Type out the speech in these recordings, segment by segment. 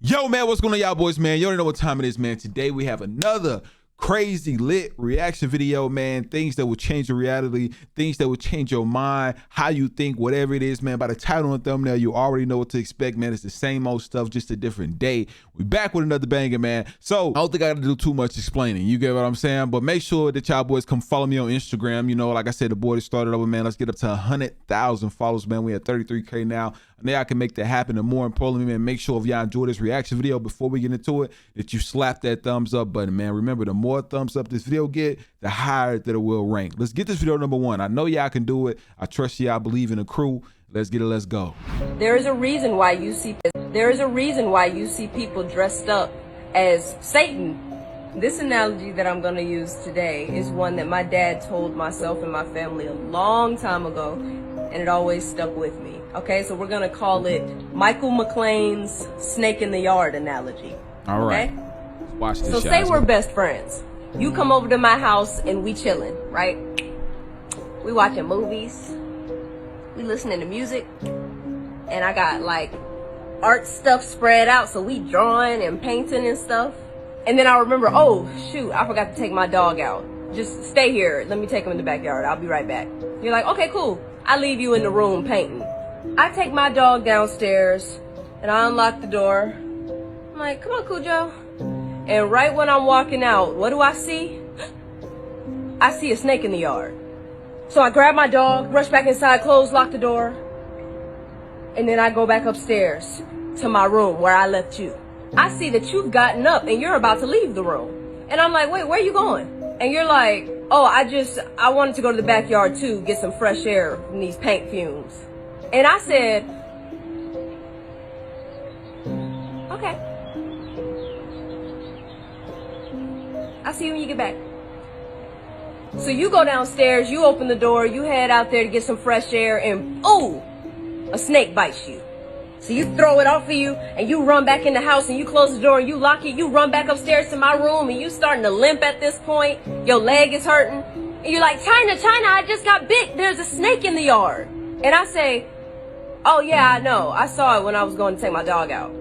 Yo, man, what's going on, y'all boys, man? You already know what time it is, man. Today we have another crazy lit reaction video, man. Things that will change your reality, things that will change your mind, how you think, whatever it is, man. By the title and thumbnail, you already know what to expect, man. It's the same old stuff, just a different day. We back with another banger, man. So I don't think I gotta do too much explaining. You get what I'm saying? But make sure that y'all boys come follow me on Instagram. You know, like I said, the boy that started over, man. Let's get up to 100,000 followers, man. We at 33K now. Now I can make that happen. And more importantly, man, make sure if y'all enjoy this reaction video before we get into it, that you slap that thumbs up button, man. Remember, the more thumbs up this video get, the higher that it will rank. Let's get this video number one. I know y'all can do it. I trust y'all. Believe in the crew. Let's get it. Let's go. There is a reason why you see people dressed up as Satan. This analogy that I'm going to use today is one that my dad told myself and my family a long time ago, and it always stuck with me. Okay, so we're going to call it Michael McLean's snake in the yard analogy. All right. Okay? Watch this. So say we're best friends. You come over to my house and we chilling, right? We watching movies. We listening to music. And I got like art stuff spread out, so we drawing and painting and stuff. And then I remember, oh shoot, I forgot to take my dog out. Just stay here. Let me take him in the backyard. I'll be right back. You're like, okay, cool. I leave you in the room painting. I take my dog downstairs and I unlock the door. I'm like, come on, Cujo. And right when I'm walking out, what do I see? I see a snake in the yard. So I grab my dog, rush back inside, close, lock the door. And then I go back upstairs to my room where I left you. I see that you've gotten up and you're about to leave the room. And I'm like, wait, where are you going? And you're like, oh, I wanted to go to the backyard too, get some fresh air from these paint fumes. And I said, okay. I'll see you when you get back. So you go downstairs, you open the door, you head out there to get some fresh air, and oh, a snake bites you. So you throw it off of you, and you run back in the house, and you close the door, and you lock it, you run back upstairs to my room, and you starting to limp at this point. Your leg is hurting. And you're like, China, I just got bit. There's a snake in the yard. And I say, oh yeah, I know. I saw it when I was going to take my dog out.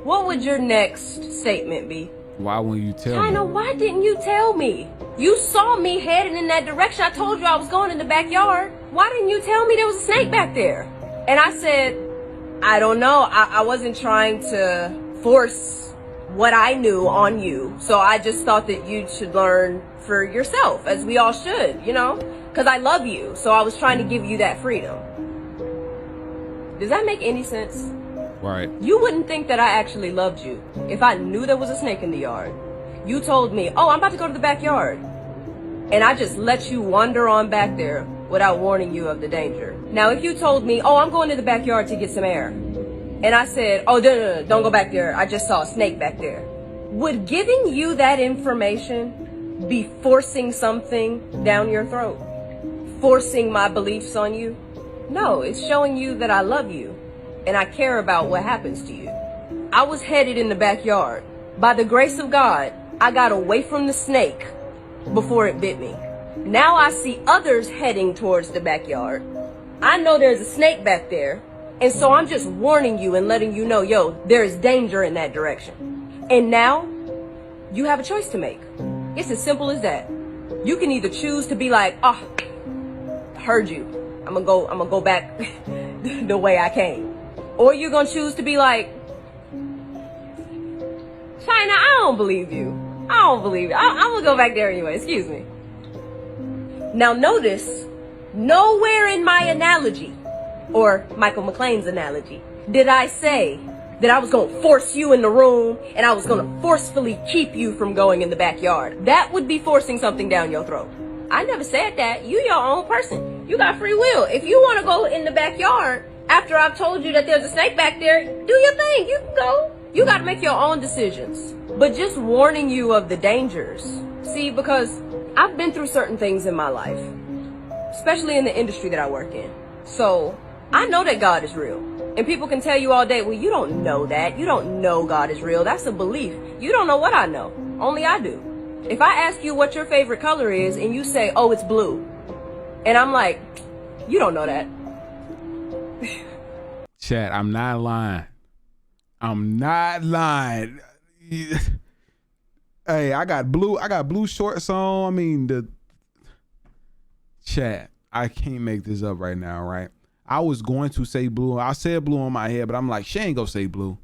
What would your next statement be? Why wouldn't you tell China, me? why didn't you tell me? You saw me heading in that direction. I told you I was going in the backyard. Why didn't you tell me there was a snake back there? And I said, I don't know. I wasn't trying to force what I knew on you. So I just thought that you should learn for yourself, as we all should, you know? Because I love you. So I was trying to give you that freedom. Does that make any sense? Right. You wouldn't think that I actually loved you if I knew there was a snake in the yard. You told me, oh, I'm about to go to the backyard. And I just let you wander on back there without warning you of the danger. Now, if you told me, oh, I'm going to the backyard to get some air, and I said, oh, no, don't go back there. I just saw a snake back there. Would giving you that information be forcing something down your throat? Forcing my beliefs on you? No, it's showing you that I love you and I care about what happens to you. I was headed in the backyard. By the grace of God, I got away from the snake before it bit me. Now I see others heading towards the backyard. I know there's a snake back there, and so I'm just warning you and letting you know, yo, there is danger in that direction. And now, you have a choice to make. It's as simple as that. You can either choose to be like, oh, heard you. I'm gonna go back the way I came. Or you're gonna choose to be like, China, I don't believe you. I'm gonna go back there anyway, excuse me. Now notice, nowhere in my analogy, or Michael McLean's analogy, did I say that I was gonna force you in the room and I was gonna forcefully keep you from going in the backyard. That would be forcing something down your throat. I never said that. You your own person. You got free will. If you wanna go in the backyard, after I've told you that there's a snake back there, do your thing. You can go. You got to make your own decisions. But just warning you of the dangers. See, because I've been through certain things in my life, especially in the industry that I work in. So I know that God is real. And people can tell you all day, well, you don't know that. You don't know God is real. That's a belief. You don't know what I know. Only I do. If I ask you what your favorite color is and you say, oh, it's blue. And I'm like, you don't know that. Chat, I'm not lying. I'm not lying. Hey, I got blue shorts on. I mean, the chat. I can't make this up right now, right? I was going to say blue. I said blue on my head, but I'm like, she ain't gonna say blue.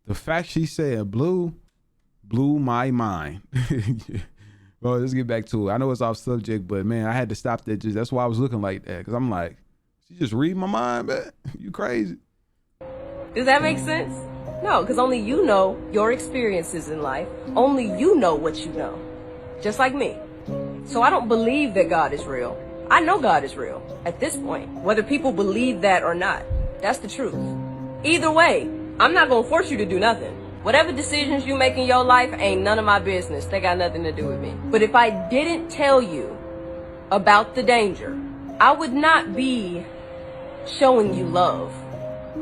The fact she said blue blew my mind. Well, let's get back to it. I know it's off subject, but man, I had to stop that. That's why I was looking like that, because I'm like, she just read my mind, man. You crazy. Does that make sense? No, because only you know your experiences in life. Only you know what you know. Just like me. So I don't believe that God is real. I know God is real at this point, whether people believe that or not. That's the truth. Either way, I'm not going to force you to do nothing. Whatever decisions you make in your life ain't none of my business. They got nothing to do with me. But if I didn't tell you about the danger, I would not be showing you love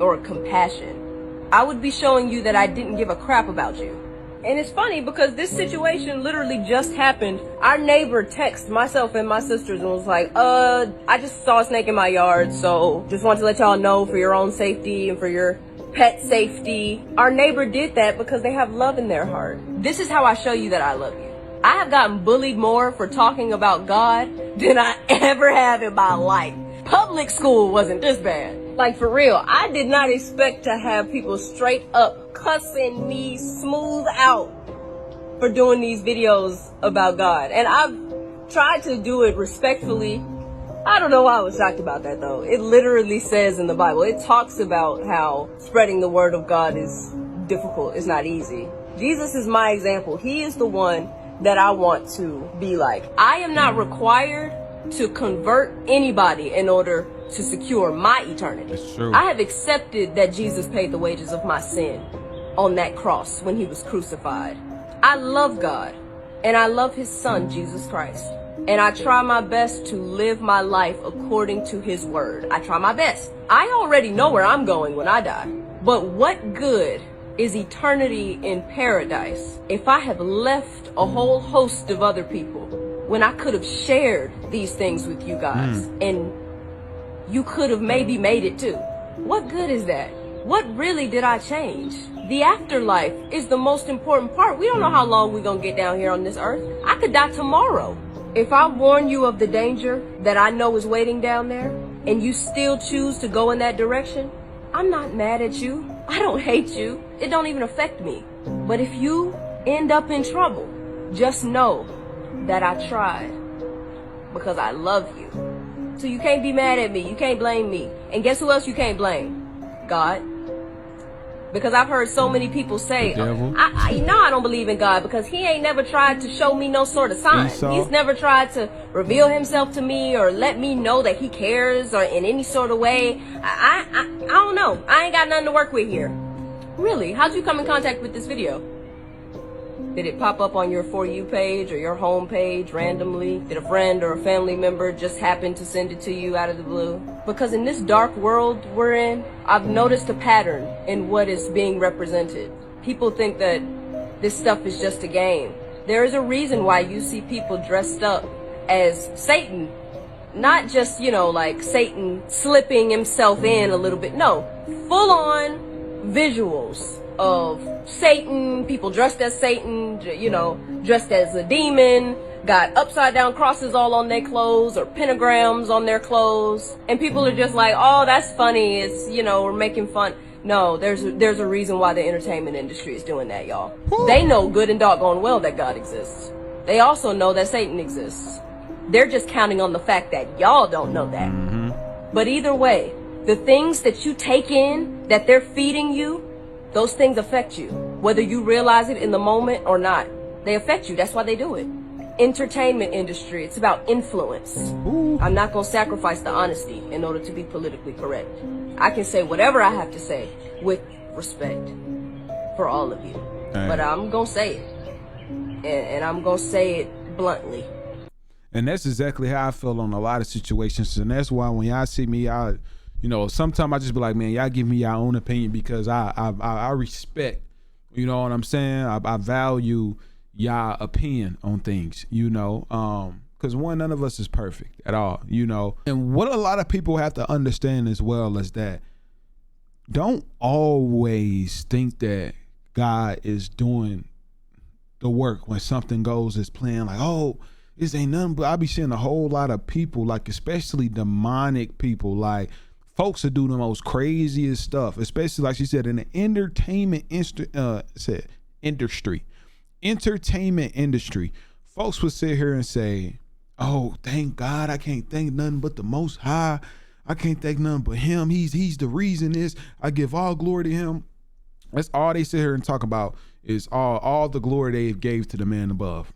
or compassion. I would be showing you that I didn't give a crap about you. And it's funny because this situation literally just happened. Our neighbor texted myself and my sisters and was like, I just saw a snake in my yard, so just want to let y'all know for your own safety and for your pet safety. Our neighbor did that because they have love in their heart. This is how I show you that I love you. I have gotten bullied more for talking about God than I ever have in my life. Public school wasn't this bad. Like, for real, I did not expect to have people straight up cussing me smooth out for doing these videos about God. And I've tried to do it respectfully. I don't know why I was shocked about that, though. It literally says in the Bible, it talks about how spreading the word of God is difficult. It's not easy. Jesus is my example. He is the one that I want to be like. I am not required to convert anybody in order to secure my eternity. That's true. I have accepted that Jesus paid the wages of my sin on that cross when he was crucified. I love God and I love his son, Jesus Christ. And I try my best to live my life according to his word. I try my best. I already know where I'm going when I die. But what good is eternity in paradise if I have left a whole host of other people when I could have shared these things with you guys and you could have maybe made it too? What good is that? What really did I change? The afterlife is the most important part. We don't know how long we're gonna get down here on this earth. I could die tomorrow. If I warn you of the danger that I know is waiting down there and you still choose to go in that direction, I'm not mad at you. I don't hate you. It don't even affect me. But if you end up in trouble, just know that I tried because I love you. So you can't be mad at me. You can't blame me. And guess who else you can't blame? God. Because I've heard so many people say, I don't believe in God because he ain't never tried to show me no sort of sign. He's never tried to reveal himself to me or let me know that he cares or in any sort of way. I don't know. I ain't got nothing to work with here. Really? How'd you come in contact with this video? Did it pop up on your For You page or your home page randomly? Did a friend or a family member just happen to send it to you out of the blue? Because in this dark world we're in, I've noticed a pattern in what is being represented. People think that this stuff is just a game. There is a reason why you see people dressed up as Satan. Not just, like Satan slipping himself in a little bit. No, full on visuals of Satan, people dressed as Satan, dressed as a demon, got upside down crosses all on their clothes or pentagrams on their clothes. And people are just like, oh, that's funny. It's, we're making fun. No, there's a reason why the entertainment industry is doing that, y'all. They know good and doggone well that God exists. They also know that Satan exists. They're just counting on the fact that y'all don't know that. But either way, the things that you take in, that they're feeding you, those things affect you, whether you realize it in the moment or not. They affect you. That's why they do it. Entertainment industry, it's about influence. I'm not going to sacrifice the honesty in order to be politically correct. I can say whatever I have to say with respect for all of you. But I'm going to say it. And I'm going to say it bluntly. And that's exactly how I feel on a lot of situations. And that's why when y'all see me, sometimes I just be like, man, y'all give me your own opinion because I respect, you know what I'm saying? I value y'all opinion on things, because none of us is perfect at all, And what a lot of people have to understand as well is that don't always think that God is doing the work when something goes as planned. Like, oh, this ain't nothing. But I be seeing a whole lot of people, like especially demonic people, like folks that do the most craziest stuff, especially like she said in the entertainment industry. Folks would sit here and say, oh, thank God, I can't thank nothing but the Most High. I can't thank nothing but him. He's the reason this. I give all glory to him. That's all they sit here and talk about is all the glory they gave to the man above.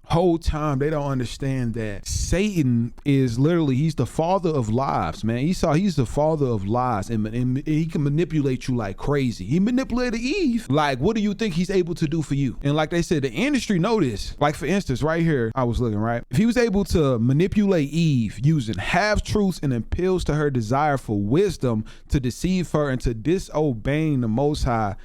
Whole time they don't understand that Satan is literally, he's the father of lies, man. He's the father of lies, and he can manipulate you like crazy. He manipulated Eve. Like, what do you think he's able to do for you? And like they said, the industry know this. Like, for instance, right here, I was looking, right? If he was able to manipulate Eve using half-truths and appeals to her desire for wisdom to deceive her into disobeying the Most High,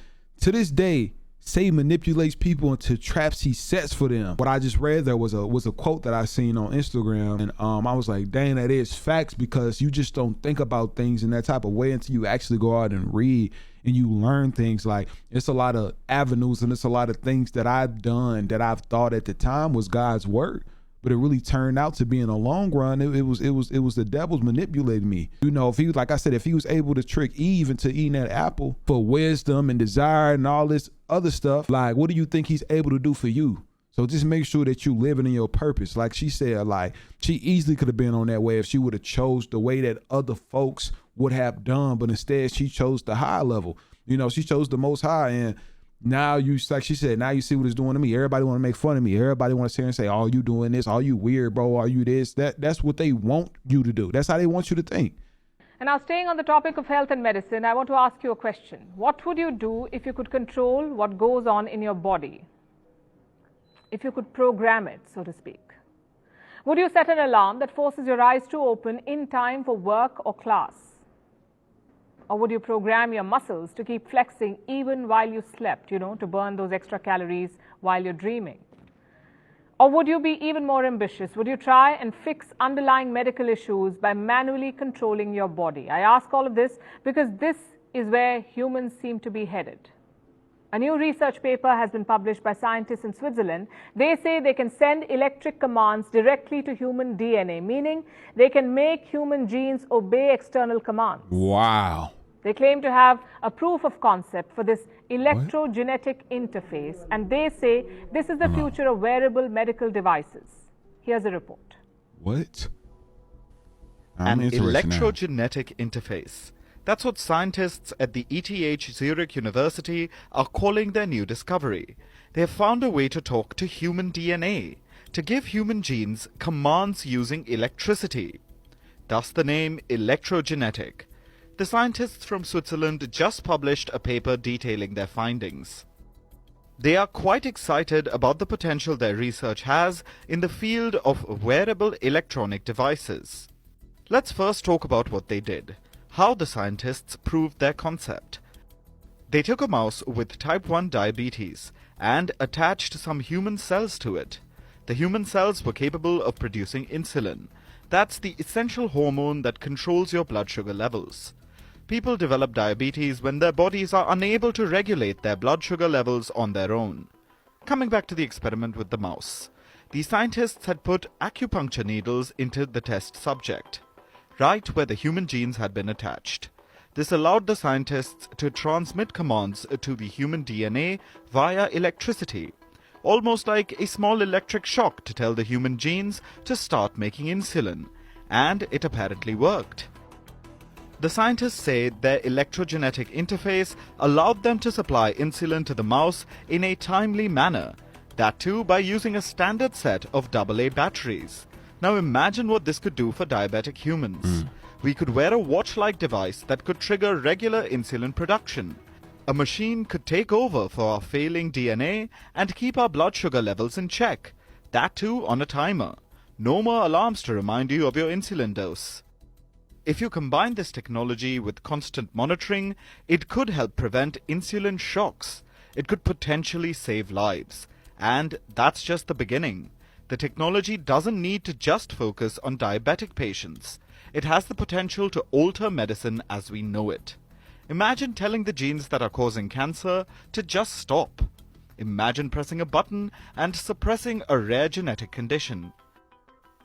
to this day, Satan manipulates people into traps he sets for them. What I just read there was a quote that I seen on Instagram, and I was like, dang, that is facts, because you just don't think about things in that type of way until you actually go out and read and you learn things. Like, it's a lot of avenues and it's a lot of things that I've done that I've thought at the time was God's word, but it really turned out to be, in the long run, it was the devil's manipulating me. You know, if he was, like I said, if he was able to trick Eve into eating that apple for wisdom and desire and all this other stuff, like, what do you think he's able to do for you? So just make sure that you living in your purpose. Like she said, like, she easily could have been on that way if she would have chose the way that other folks would have done, but instead she chose the high level. You know, she chose the Most High, and now you, like she said, now you see what it's doing to me. Everybody want to make fun of me. Everybody want to sit here and say, oh, you doing this? Oh, you weird, bro? Are you this? That's what they want you to do. That's how they want you to think. And now, staying on the topic of health and medicine, I want to ask you a question. What would you do if you could control what goes on in your body? If you could program it, so to speak? Would you set an alarm that forces your eyes to open in time for work or class? Or would you program your muscles to keep flexing even while you slept, you know, to burn those extra calories while you're dreaming? Or would you be even more ambitious? Would you try and fix underlying medical issues by manually controlling your body? I ask all of this because this is where humans seem to be headed. A new research paper has been published by scientists in Switzerland. They say they can send electric commands directly to human DNA, meaning they can make human genes obey external commands. Wow. They claim to have a proof of concept for this electrogenetic interface, and they say this is the future of wearable medical devices. Here's a report. What? An electrogenetic interface. That's what scientists at the ETH Zurich University are calling their new discovery. They have found a way to talk to human DNA, to give human genes commands using electricity. Thus the name Electrogenetic. The scientists from Switzerland just published a paper detailing their findings. They are quite excited about the potential their research has in the field of wearable electronic devices. Let's first talk about what they did, how the scientists proved their concept. They took a mouse with type 1 diabetes and attached some human cells to it. The human cells were capable of producing insulin. That's the essential hormone that controls your blood sugar levels. People develop diabetes when their bodies are unable to regulate their blood sugar levels on their own. Coming back to the experiment with the mouse. The scientists had put acupuncture needles into the test subject, right where the human genes had been attached. This allowed the scientists to transmit commands to the human DNA via electricity, almost like a small electric shock to tell the human genes to start making insulin, and it apparently worked. The scientists say their electrogenetic interface allowed them to supply insulin to the mouse in a timely manner, that too by using a standard set of AA batteries. Now imagine what this could do for diabetic humans. We could wear a watch-like device that could trigger regular insulin production. A machine could take over for our failing DNA and keep our blood sugar levels in check, that too on a timer. No more alarms to remind you of your insulin dose. If you combine this technology with constant monitoring, it could help prevent insulin shocks. It could potentially save lives. And that's just the beginning. The technology doesn't need to just focus on diabetic patients. It has the potential to alter medicine as we know it. Imagine telling the genes that are causing cancer to just stop. Imagine pressing a button and suppressing a rare genetic condition.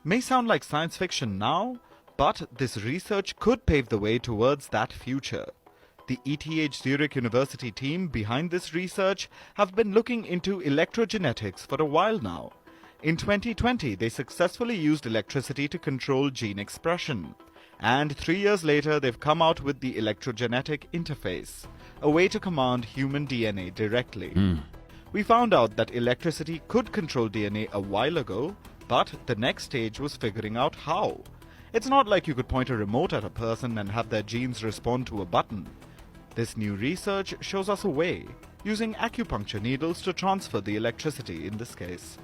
May sound like science fiction now, but this research could pave the way towards that future. The ETH Zurich University team behind this research have been looking into electrogenetics for a while now. In 2020, they successfully used electricity to control gene expression. And 3 years later, they've come out with the electrogenetic interface, a way to command human DNA directly. We found out that electricity could control DNA a while ago, but the next stage was figuring out how. It's not like you could point a remote at a person and have their genes respond to a button. This new research shows us a way, using acupuncture needles to transfer the electricity in this case.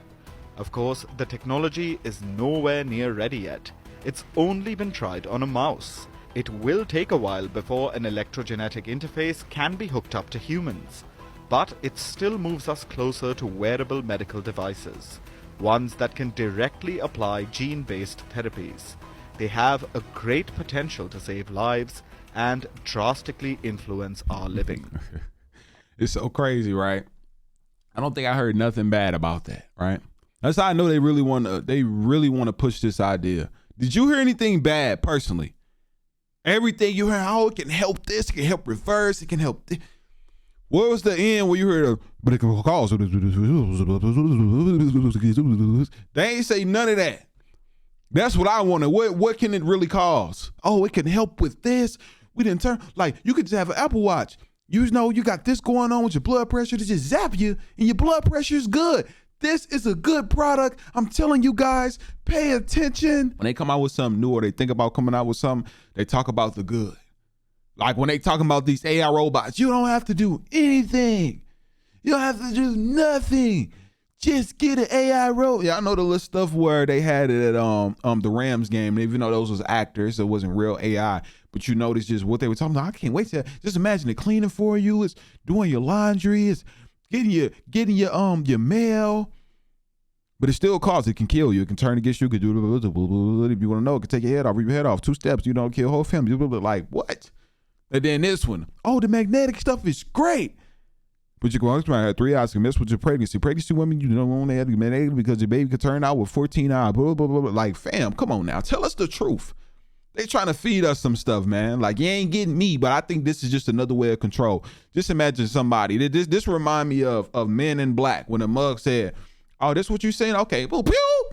Of course, the technology is nowhere near ready yet. It's only been tried on a mouse. It will take a while before an electrogenetic interface can be hooked up to humans. But it still moves us closer to wearable medical devices, ones that can directly apply gene-based therapies. They have a great potential to save lives and drastically influence our living. It's so crazy, right? I don't think I heard nothing bad about that, right? That's how I know they really want to push this idea. Did you hear anything bad personally? Everything you heard, oh, it can help this, it can help reverse, it can help this. What was the end where you heard, but it can cause? They ain't say none of that. That's what I wanted. What can it really cause? Oh, it can help with this. We didn't turn, like, you could just have an Apple Watch. You know, you got this going on with your blood pressure to just zap you, and your blood pressure is good. This is a good product. I'm telling you guys, pay attention. When they come out with something new or they think about coming out with something, they talk about the good. Like when they talking about these AI robots, you don't have to do anything. You don't have to do nothing. Just get an AI robot. Yeah, I know the little stuff where they had it at the Rams game, even though those was actors, it wasn't real AI. But you notice just what they were talking about. I can't wait to just imagine it cleaning for you. It's doing your laundry. It's getting your mail. But it still causes, it can kill you. It can turn against you. It can do, if you want to know, it can take your head off, rip your head off. 2 steps, you don't kill whole family. Like, what? And then this one, oh, the magnetic stuff is great. But you go, I had 3 eyes, can mess with your pregnancy. Pregnancy women, you don't want to have magnetic because your baby could turn out with 14 eyes. Blah, blah, blah, blah. Like, fam, come on now. Tell us the truth. They trying to feed us some stuff, man. Like, you ain't getting me, but I think this is just another way of control. Just imagine somebody. This remind me of Men in Black when the mug said, oh, this what you saying? Okay, boom, pew.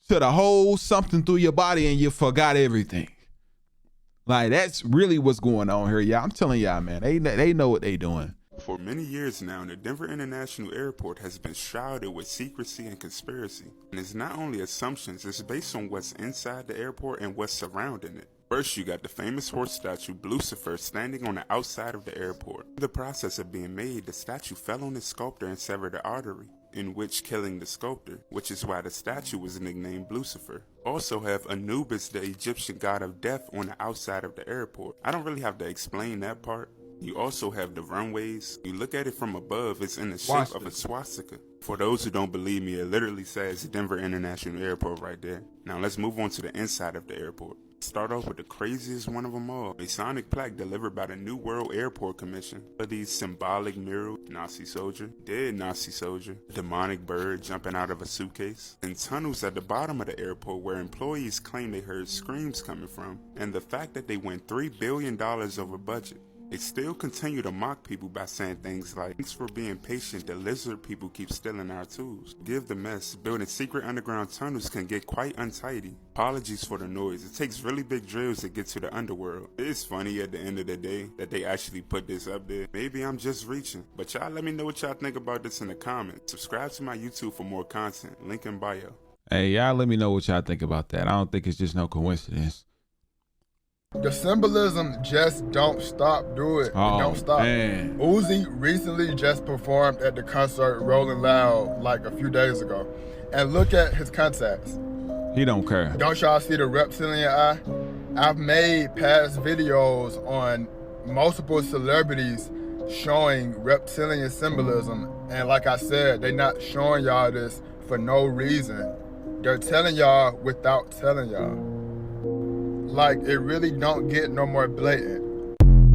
Should have hold something through your body and you forgot everything. Like, that's really what's going on here, y'all. I'm telling y'all, man, they know what they doing. For many years now, the Denver International Airport has been shrouded with secrecy and conspiracy. And it's not only assumptions, it's based on what's inside the airport and what's surrounding it. First, you got the famous horse statue Lucifer standing on the outside of the airport. In the process of being made, the statue fell on the sculptor and severed the artery, in which killing the sculptor, which is why the statue was nicknamed Lucifer. Also have Anubis, the Egyptian god of death, on the outside of the airport. I don't really have to explain that part. You also have the runways. You look at it from above, it's in the shape of a swastika. For those who don't believe me, it literally says Denver International Airport right there. Now let's move on to the inside of the airport. Start off with the craziest one of them all, a sonic plaque delivered by the New World Airport Commission. These symbolic murals, Nazi soldier, dead Nazi soldier, demonic bird jumping out of a suitcase, and tunnels at the bottom of the airport where employees claim they heard screams coming from, and the fact that they went $3 billion over budget. They still continue to mock people by saying things like, thanks for being patient, the lizard people keep stealing our tools. Give the mess, building secret underground tunnels can get quite untidy. Apologies for the noise, it takes really big drills to get to the underworld. It's funny at the end of the day that they actually put this up there. Maybe I'm just reaching, but y'all let me know what y'all think about this in the comments. Subscribe to my YouTube for more content, link in bio. Hey, y'all let me know what y'all think about that. I don't think it's just no coincidence. The symbolism just don't stop, do it. Oh, don't stop. Man. Uzi recently just performed at the concert Rolling Loud like a few days ago. And look at his contacts. He don't care. Don't y'all see the reptilian eye? I've made past videos on multiple celebrities showing reptilian symbolism. And like I said, they're not showing y'all this for no reason. They're telling y'all without telling y'all. Like, it really don't get no more blatant.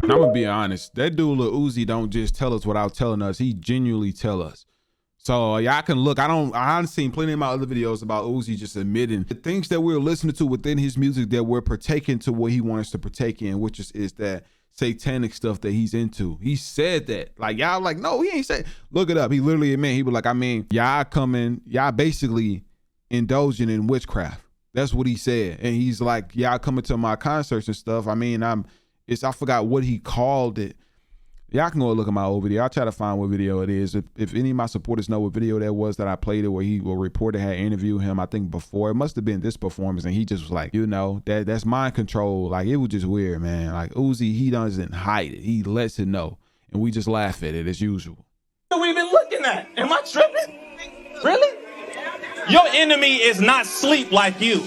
I'm gonna be honest. That dude Lil Uzi don't just tell us without telling us. He genuinely tell us. So y'all can look. I've seen plenty of my other videos about Uzi just admitting the things that we're listening to within his music that we're partaking to what he wants us to partake in, which is that satanic stuff that he's into. He said that. Like, y'all like, no, he ain't said. Look it up. He literally admitted, he was like, I mean, y'all basically indulging in witchcraft. That's what he said. And he's like, y'all coming to my concerts and stuff. I mean, I forgot what he called it. Y'all can go look at my old video. I'll try to find what video it is. If any of my supporters know what video that was that I played it, where he will report had interviewed him, I think before. It must have been this performance, and he just was like, you know, that's mind control. Like, it was just weird, man. Like, Uzi, he doesn't hide it. He lets it know. And we just laugh at it as usual. What we've been looking at? Am I tripping? Really? Your enemy is not sleep like you.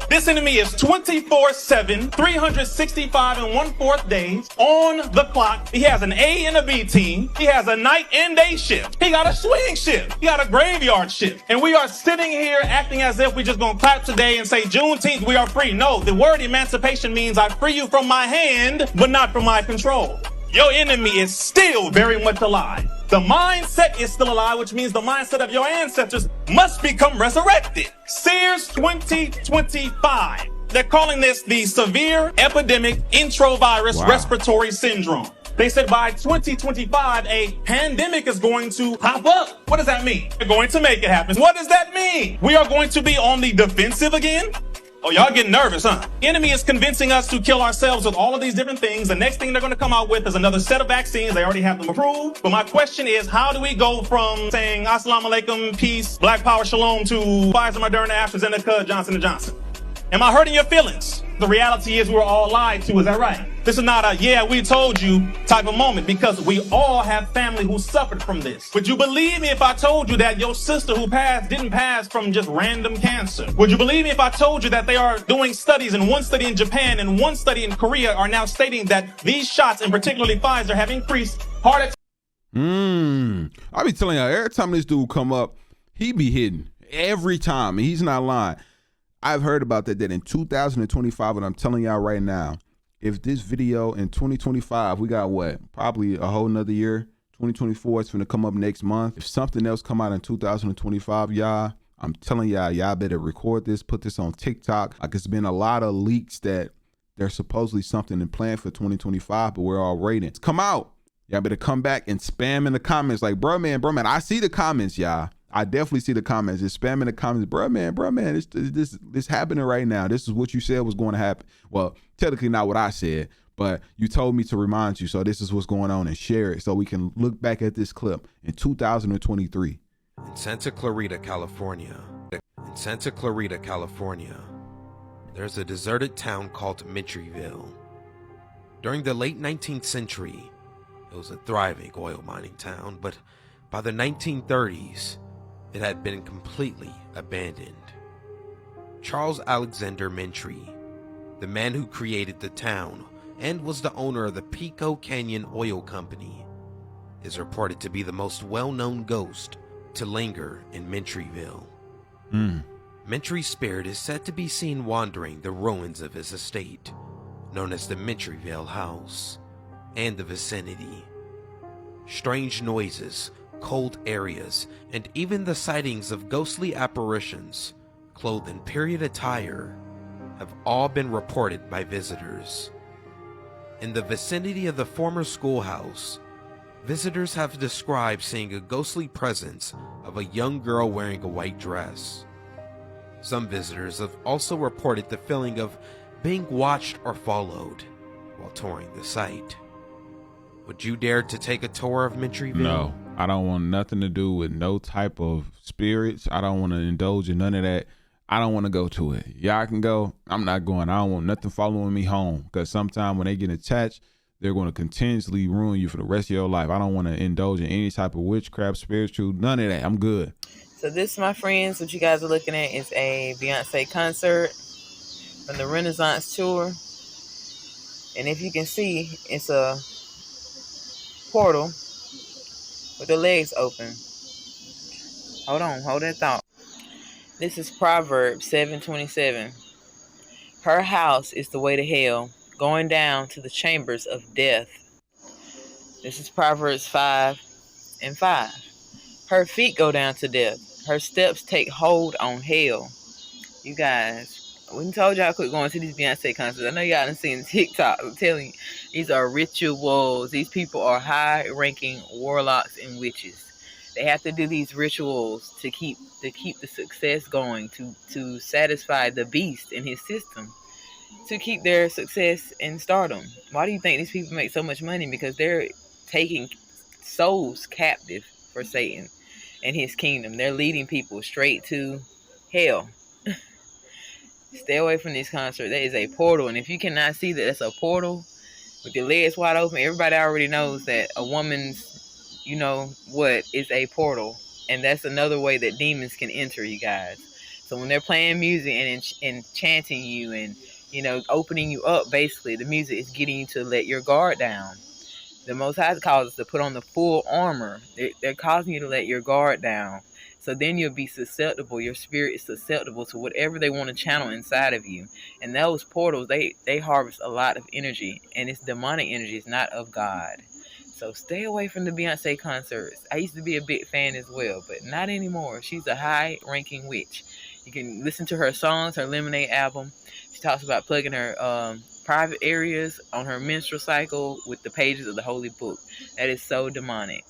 This enemy is 24/7, 365 and 1/4 days on the clock. He has an A and a B team. He has a night and day shift. He got a swing shift. He got a graveyard shift. And we are sitting here acting as if we're just gonna clap today and say Juneteenth, we are free. No, the word emancipation means I free you from my hand, but not from my control. Your enemy is still very much alive. The mindset is still alive, which means the mindset of your ancestors must become resurrected. Sears 2025. They're calling this the severe epidemic introvirus respiratory syndrome. They said by 2025, a pandemic is going to pop up. What does that mean? They're going to make it happen. What does that mean? We are going to be on the defensive again? Oh, y'all getting nervous, huh? The enemy is convincing us to kill ourselves with all of these different things. The next thing they're going to come out with is another set of vaccines. They already have them approved. But my question is, how do we go from saying assalamu alaikum, peace, black power, shalom, to Pfizer, Moderna, AstraZeneca, Johnson & Johnson? Am I hurting your feelings? The reality is we're all lied to. Is that right? This is not a, yeah, we told you type of moment, because we all have family who suffered from this. Would you believe me if I told you that your sister who passed didn't pass from just random cancer? Would you believe me if I told you that they are doing studies, and one study in Japan and one study in Korea are now stating that these shots, and particularly Pfizer, have increased heart attacks? I be telling y'all, every time this dude come up, he be hitting. Every time. And he's not lying. I've heard about that in 2025, and I'm telling y'all right now, if this video in 2025, we got what? Probably a whole nother year. 2024 is going to come up next month. If something else come out in 2025, y'all, I'm telling y'all better record this, put this on TikTok. Like, it's been a lot of leaks that there's supposedly something in plan for 2025, but we're all waiting. It's come out. Y'all better come back and spam in the comments like, bro, man. I see the comments, y'all. I definitely see the comments. Just spam in the comments, bro, man, this happening right now. This is what you said was going to happen. Well, technically not what I said, but you told me to remind you. So this is what's going on, and share it so we can look back at this clip in 2023. In Santa Clarita, California, there's a deserted town called Mentryville. During the late 19th century, it was a thriving oil mining town, but by the 1930s, it had been completely abandoned. Charles Alexander Mentry, the man who created the town and was the owner of the Pico Canyon Oil Company, is reported to be the most well-known ghost to linger in Mentryville. Mentry's spirit is said to be seen wandering the ruins of his estate, known as the Mentryville House, and the vicinity. Strange noises, cold areas, and even the sightings of ghostly apparitions clothed in period attire have all been reported by visitors. In the vicinity of the former schoolhouse, visitors have described seeing a ghostly presence of a young girl wearing a white dress. Some visitors have also reported the feeling of being watched or followed while touring the site. Would you dare to take a tour of Mentryville? No, I don't want nothing to do with no type of spirits. I don't want to indulge in none of that. I don't want to go to it. Y'all can go. I'm not going. I don't want nothing following me home, because sometimes when they get attached, they're going to continuously ruin you for the rest of your life. I don't want to indulge in any type of witchcraft, spiritual, none of that. I'm good. So this, my friends, what you guys are looking at is a Beyonce concert from the Renaissance tour. And if you can see, it's a portal with the legs open. Hold on, hold that thought. This is Proverbs 7:27. Her house is the way to hell, going down to the chambers of death. This is Proverbs 5:5. Her feet go down to death. Her steps take hold on hell. You guys, we told y'all quit going to these Beyonce concerts. I know y'all done seen TikTok. I'm telling you, these are rituals. These people are high-ranking warlocks and witches. They have to do these rituals to keep the success going, to satisfy the beast in his system, to keep their success and stardom. Why do you think these people make so much money? Because they're taking souls captive for Satan and his kingdom. They're leading people straight to hell. Stay away from this concert. That is a portal. And if you cannot see that that's a portal with your legs wide open, everybody already knows that a woman's, you know what, is a portal. And that's another way that demons can enter, you guys. So when they're playing music and enchanting you and, you know, opening you up, basically, the music is getting you to let your guard down. The Most High calls us to put on the full armor. They're causing you to let your guard down. So then you'll be susceptible. Your spirit is susceptible to whatever they want to channel inside of you. And those portals, they harvest a lot of energy. And it's demonic energy. It's not of God. So stay away from the Beyonce concerts. I used to be a big fan as well, but not anymore. She's a high-ranking witch. You can listen to her songs, her Lemonade album. She talks about plugging her private areas on her menstrual cycle with the pages of the Holy Book. That is so demonic.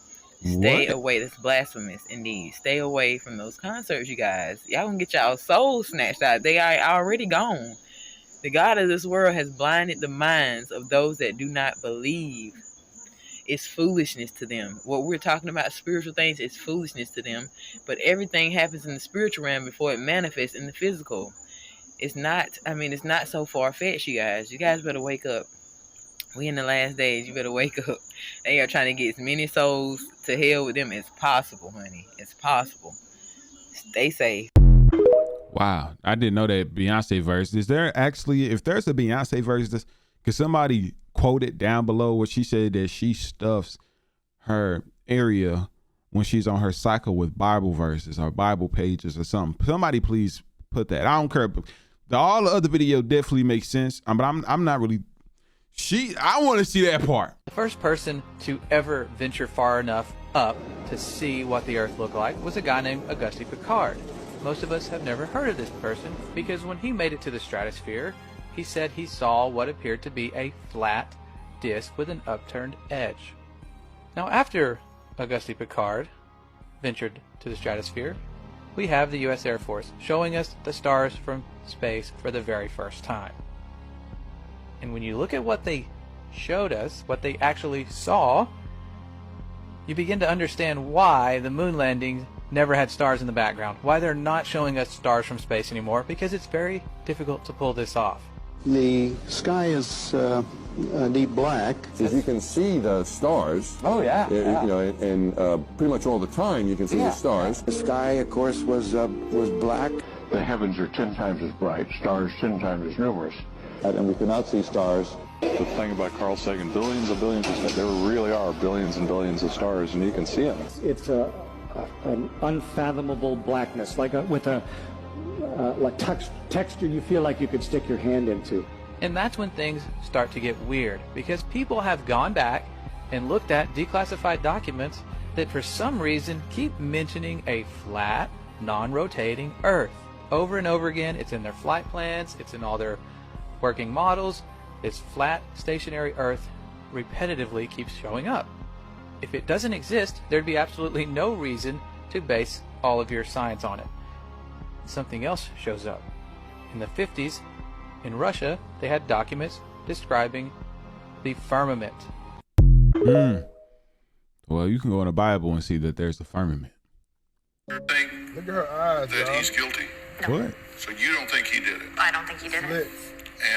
Stay away. That's blasphemous indeed. Stay away from those concerts, you guys. Y'all gonna get y'all souls snatched out. They are already gone. The God of this world has blinded the minds of those that do not believe. It's foolishness to them. What we're talking about, spiritual things, is foolishness to them. But everything happens in the spiritual realm before it manifests in the physical. It's not so far-fetched, you guys. You guys better wake up. We in the last days. You better wake up. They are trying to get as many souls to hell with them as possible, honey. It's possible. Stay safe. Wow. I didn't know that Beyonce verse. Is there actually, if there's a Beyonce verse, could somebody quote it down below where she said that she stuffs her area when she's on her cycle with Bible verses or Bible pages or something? Somebody please put that. I don't care. All the other video definitely makes sense, but I'm not really. I want to see that part. The first person to ever venture far enough up to see what the Earth looked like was a guy named Auguste Piccard. Most of us have never heard of this person because when he made it to the stratosphere, he said he saw what appeared to be a flat disk with an upturned edge. Now, after Auguste Piccard ventured to the stratosphere, we have the U.S. Air Force showing us the stars from space for the very first time. And when you look at what they showed us, what they actually saw, you begin to understand why the moon landing never had stars in the background, why they're not showing us stars from space anymore, because it's very difficult to pull this off. The sky is deep black. If you can see the stars, oh yeah, you know, and pretty much all the time you can see the stars. The sky, of course, was black. The heavens are 10 times as bright, stars 10 times as numerous. And we cannot see stars. The thing about Carl Sagan, billions of billions, is that there really are billions and billions of stars, and you can see them. It's an unfathomable blackness, like texture you feel like you could stick your hand into. And that's when things start to get weird, because people have gone back and looked at declassified documents that for some reason keep mentioning a flat, non-rotating Earth. Over and over again, it's in their flight plans, it's in all their working models. This flat, stationary Earth repetitively keeps showing up. If it doesn't exist, there'd be absolutely no reason to base all of your science on it. Something else shows up. In the 50s, in Russia, they had documents describing the firmament. Well, you can go in the Bible and see that there's the firmament. Look at her eyes, that he's guilty. What? So you don't think he did it? I don't think he did it.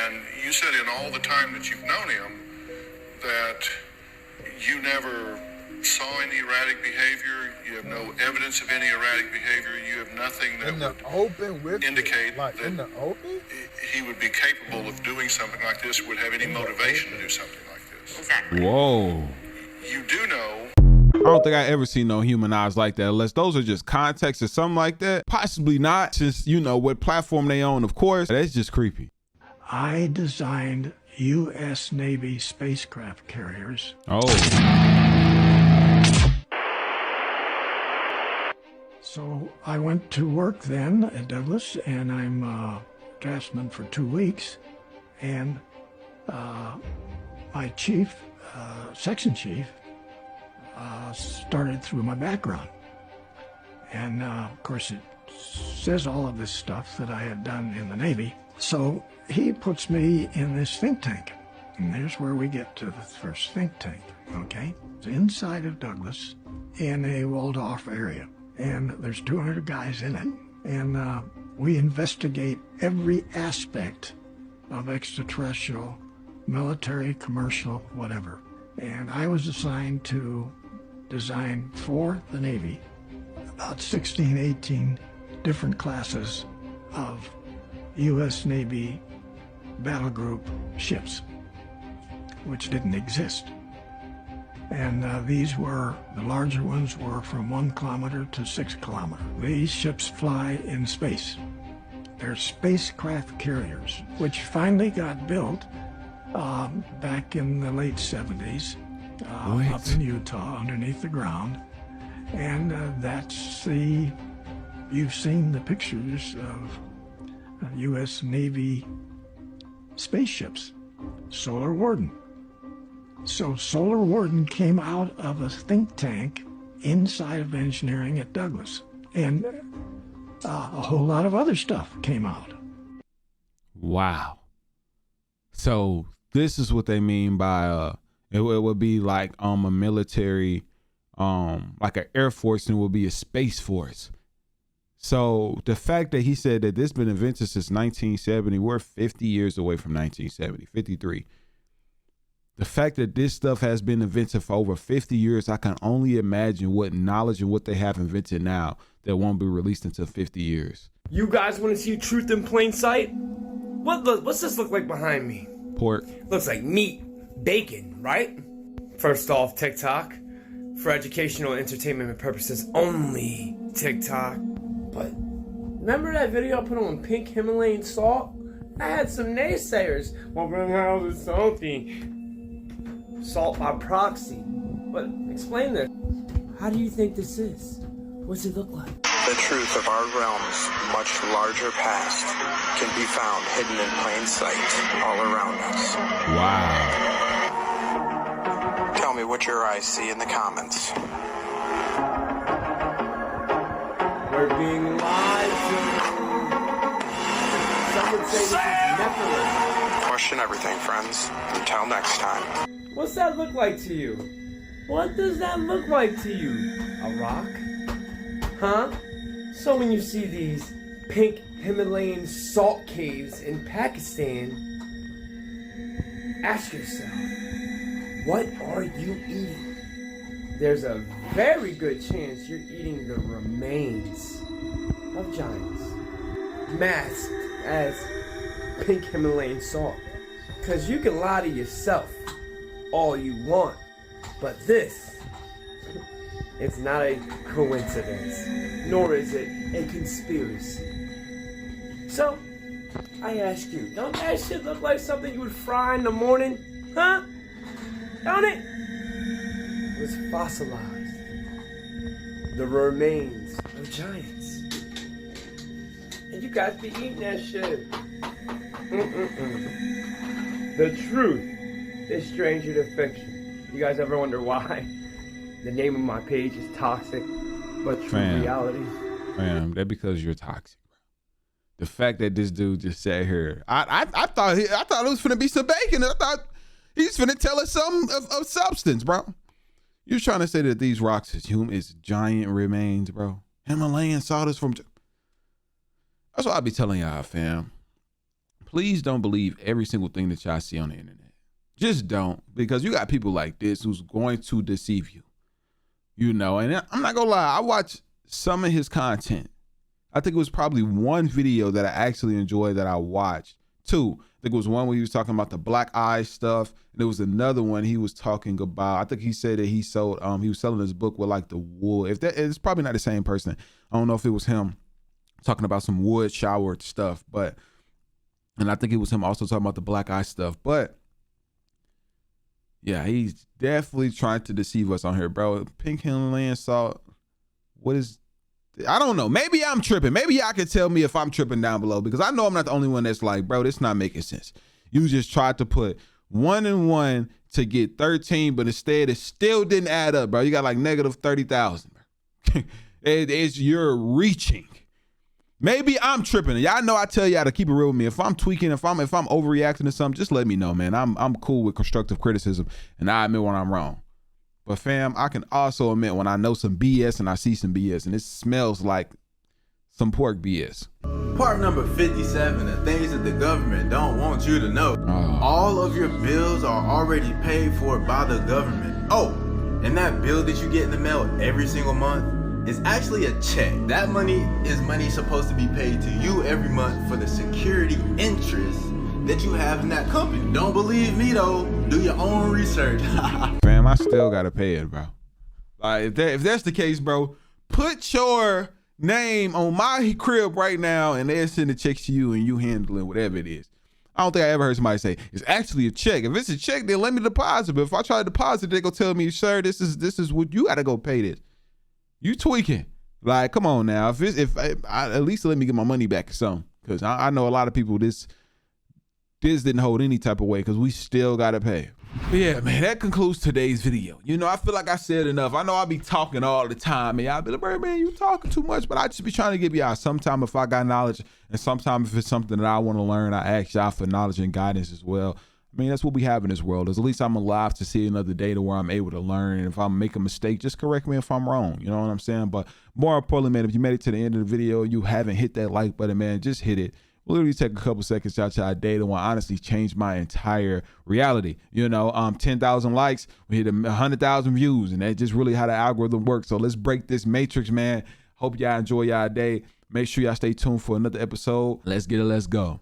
And you said in all the time that you've known him that you never saw any erratic behavior, you have no evidence of any erratic behavior, you have nothing that would indicate that he would be capable of doing something like this, would have any motivation to do something like this. Exactly. Whoa. You do know. I don't think I ever seen no human eyes like that, unless those are just context or something like that. Possibly not, since, you know, what platform they own, of course. That's just creepy. I designed U.S. Navy spacecraft carriers. Oh. So I went to work then at Douglas, and I'm a draftsman for 2 weeks. And my chief, section chief, started through my background. And of course, it says all of this stuff that I had done in the Navy. So he puts me in this think tank. And there's where we get to the first think tank, okay? It's inside of Douglas in a walled-off area. And there's 200 guys in it. And we investigate every aspect of extraterrestrial, military, commercial, whatever. And I was assigned to design for the Navy about 16, 18 different classes of U.S. Navy battle group ships, which didn't exist. And these were, the larger ones were from 1 kilometer to 6 kilometers. These ships fly in space. They're spacecraft carriers, which finally got built back in the late 70s up in Utah underneath the ground. And that's you've seen the pictures of U.S. Navy spaceships, Solar Warden. So Solar Warden came out of a think tank inside of engineering at Douglas. And a whole lot of other stuff came out. Wow. So this is what they mean by it would be like a military, like an Air Force, and it would be a Space Force. So the fact that he said that this been invented since 1970, we're 50 years away from 1970, 53. The fact that this stuff has been invented for over 50 years, I can only imagine what knowledge and what they have invented now that won't be released until 50 years. You guys want to see truth in plain sight? What's this look like behind me? Pork. Looks like meat, bacon, right? First off, TikTok. For educational and entertainment purposes only, TikTok. But remember that video I put on pink Himalayan salt? I had some naysayers. Well, how is it salty? Salt by proxy. But explain this. How do you think this is? What's it look like? The truth of our realm's much larger past can be found hidden in plain sight all around us. Wow. Tell me what your eyes see in the comments. We're being lied to. Some would say this is Nephilim. Question everything, friends. Until next time. What's that look like to you? What does that look like to you? A rock? Huh? So when you see these pink Himalayan salt caves in Pakistan, ask yourself, what are you eating? There's a very good chance you're eating the remains of giants, masked as pink Himalayan salt. Because you can lie to yourself all you want, but this, it's not a coincidence, nor is it a conspiracy. So, I ask you, don't that shit look like something you would fry in the morning? Huh? Don't it? It was fossilized. The remains of giants. And you guys be eating that shit. The truth is stranger to fiction. You guys ever wonder why? The name of my page is Toxic, but True Reality. Man, that's because you're toxic, bro. The fact that this dude just sat here, I thought it was finna be some bacon. I thought he's finna tell us something of substance, bro. You're trying to say that these rocks is giant remains, bro. Himalayan salt is from. That's what I be telling y'all, fam. Please don't believe every single thing that y'all see on the internet. Just don't, because you got people like this who's going to deceive you. You know, and I'm not gonna lie, I watched some of his content. I think it was probably one video that I actually enjoyed that I watched. Two, I think it was one where he was talking about the black eye stuff. And there was another one he was talking about, I think he said that he sold, he was selling his book with like the wood. It's probably not the same person. I don't know if it was him talking about some wood shower stuff, and I think it was him also talking about the black eye stuff. But Yeah, he's definitely trying to deceive us on here, bro. Pink Himalayan salt. What is, I don't know. Maybe I'm tripping. Maybe y'all can tell me if I'm tripping down below, because I know I'm not the only one that's like, bro, this not making sense. You just tried to put 1 and 1 to get 13, but instead it still didn't add up, bro. You got like negative 30,000. You're reaching. Maybe I'm tripping. Y'all know I tell y'all to keep it real with me. If I'm tweaking, if I'm overreacting to something, just let me know, man. I'm cool with constructive criticism, and I admit when I'm wrong. But fam, I can also admit when I know some BS and I see some BS, and it smells like some pork BS. Part number 57, the things that the government don't want you to know. All of your bills are already paid for by the government. Oh, and that bill that you get in the mail every single month is actually a check. That money is money supposed to be paid to you every month for the security interest that you have in that company. Don't believe me though, do your own research. Fam, I still gotta pay it, bro. Like if that's the case, bro, put your name on my crib right now and they'll send the checks to you and you handling whatever it is. I don't think I ever heard somebody say it's actually a check. If it's a check, then let me deposit. But if I try to deposit, they go tell me, sir, this is what you gotta go pay this. You tweaking. Like, come on now. If at least let me get my money back or something. Because I know a lot of people, this didn't hold any type of weight because we still got to pay. But yeah, man, that concludes today's video. You know, I feel like I said enough. I know I be talking all the time, and y'all be like, man, you talking too much. But I just be trying to give y'all sometime if I got knowledge, and sometime if it's something that I want to learn, I ask y'all for knowledge and guidance as well. I mean, that's what we have in this world. Is at least I'm alive to see another day to where I'm able to learn. And if I make a mistake, just correct me if I'm wrong. You know what I'm saying? But more importantly, man, if you made it to the end of the video, you haven't hit that like button, man, just hit it. We'll literally take a couple seconds out to our day that will honestly change my entire reality. You know, 10,000 likes, we hit 100,000 views, and that's just really how the algorithm works. So let's break this matrix, man. Hope y'all enjoy y'all day. Make sure y'all stay tuned for another episode. Let's get it. Let's go.